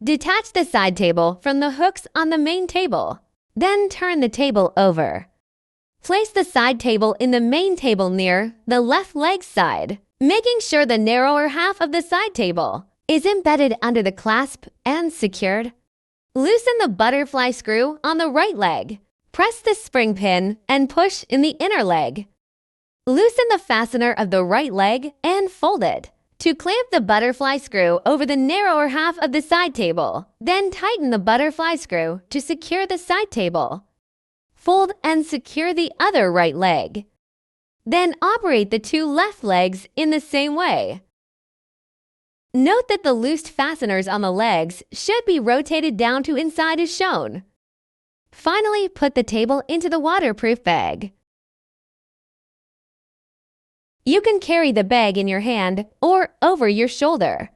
Detach the side table from the hooks on the main table. Then turn the table over. Place the side table in the main table near the left leg side, making sure the narrower half of the side table is embedded under the clasp and secured. Loosen the butterfly screw on the right leg. Press the spring pin and push in the inner leg. Loosen the fastener of the right leg and fold it to clamp the butterfly screw over the narrower half of the side table. Then tighten the butterfly screw to secure the side table. Fold and secure the other right leg. Then operate the two left legs in the same way. Note that the loosed fasteners on the legs should be rotated down to inside as shown. Finally, put the table into the waterproof bag. You can carry the bag in your hand or over your shoulder.